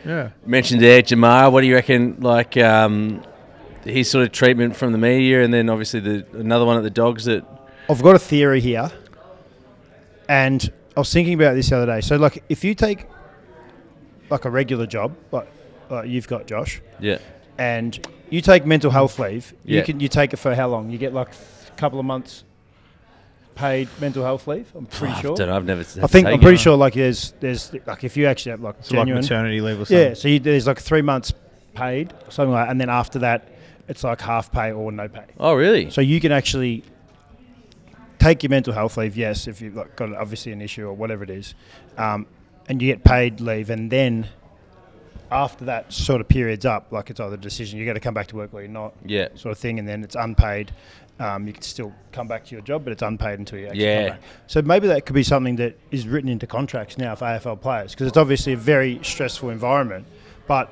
Yeah. Mentioned there, Jamarra. What do you reckon? Like his sort of treatment from the media, and then obviously another one at the Dogs that. I've got a theory here, and I was thinking about this the other day. So, like, if you take like a regular job, like you've got, Josh, yeah, and you take mental health leave, yeah. you take it for how long? You get like a couple of months paid mental health leave. I'm pretty sure. I don't know, I've never. I'm pretty sure like there's like if you actually have like genuine like maternity leave or something. Yeah, so there's like 3 months paid, or something like that, and then after that, it's like half pay or no pay. Oh, really? So you can actually take your mental health leave, yes, if you've got obviously an issue or whatever it is, and you get paid leave, and then after that sort of period's up, like it's either a decision you got to come back to work or you're not, yeah, sort of thing, and then it's unpaid. You can still come back to your job, but it's unpaid until you actually come back. So maybe that could be something that is written into contracts now for AFL players, because it's obviously a very stressful environment, but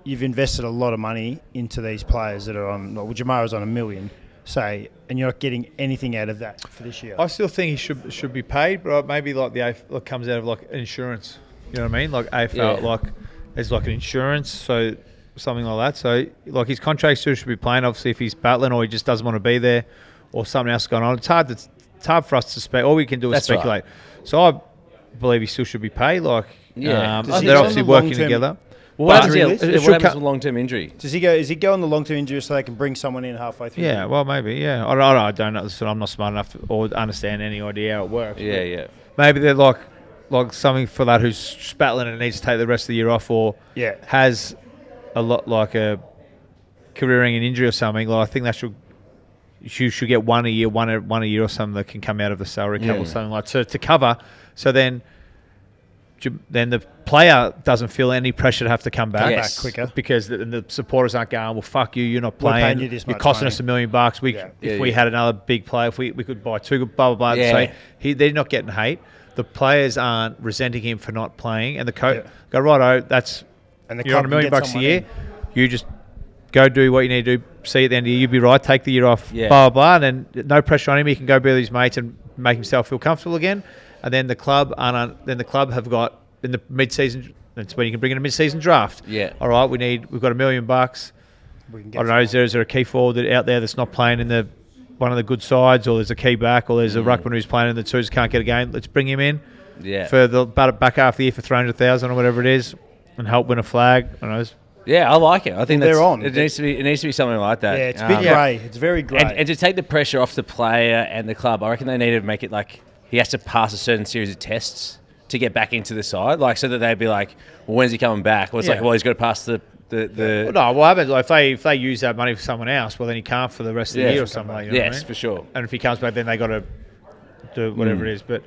you've invested a lot of money into these players that are on, well, Jamarra's on $1 million, say, and you're not getting anything out of that for this year. I still think he should be paid, but maybe like the AFL comes out of like insurance. You know what I mean? Like AFL, like it's like an insurance, so something like that. So like his contract still should be playing. Obviously, if he's battling or he just doesn't want to be there, or something else going on, it's hard for us to speculate. All we can do is speculate. Right. So I believe he still should be paid. Like they're obviously working together. Well, what happens with long-term injury? Is he go on the long-term injury so they can bring someone in halfway through? Yeah, well, maybe, yeah. I don't know. So I'm not smart enough or understand any idea how it works. Yeah. Maybe they're like something for that who's battling and needs to take the rest of the year off, or has a lot like a career-ending injury or something. Like I think you should get one a year or something that can come out of the salary cap or something like to cover. So then the player doesn't feel any pressure to have to come back quicker, because the supporters aren't going, well, fuck you, you're not playing, you're costing us $1 million. If we had another big player, if we could buy two, blah, blah, blah. So they're not getting hate. The players aren't resenting him for not playing, and the coach go, righto, you're on $1 million a year. You just go do what you need to do. See at the end of the year, you'll be right. Take the year off, blah, blah, blah. And then no pressure on him. He can go be with his mates and make himself feel comfortable again. And then the club have got in the mid-season. That's when you can bring in a mid-season draft. Yeah. All right, we've got $1 million. I don't know. Is there a key forward out there that's not playing in one of the good sides, or there's a key back, or there's a ruckman who's playing in the twos, can't get a game? Let's bring him in. Yeah. For the back half of the year for $300,000 or whatever it is, and help win a flag. I don't know. Yeah, I like it. I think they're on. It needs to be something like that. Yeah, it's a bit grey. It's very grey. And to take the pressure off the player and the club, I reckon they need to make it like he has to pass a certain series of tests to get back into the side, like so that they'd be like, well, when's he coming back? Well, it's like, well, he's got to pass the. Well, no, what happens if they use that money for someone else? Well, then he can't for the rest of the year or something like that. Yes, I mean? For sure. And if he comes back, then they got to do whatever it is. But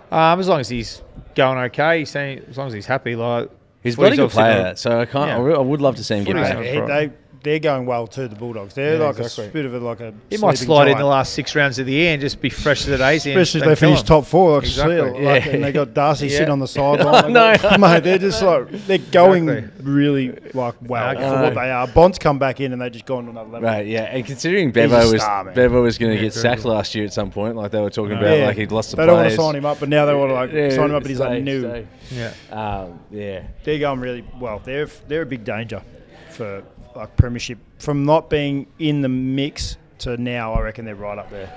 as long as he's going okay, as long as he's happy, like he's got a good player. So I can't. I would love to see him get back. They're going well too, the Bulldogs. They're a bit of a He might slide in the last 6 rounds of the year and just be fresh as the days. Especially if they finish top 4. And they got Darcy sitting on the sideline. Mate, they're just they're going really well for what they are. Bond's come back in and they just gone to another level. Right, yeah. And considering Bevo was going to get sacked last year at some point, like they were talking about, like he'd lost the players. They don't want to sign him up, but now they want to sign him up, but he's like new. They're going really well. They're a big danger for premiership. From not being in the mix to now, I reckon they're right up there.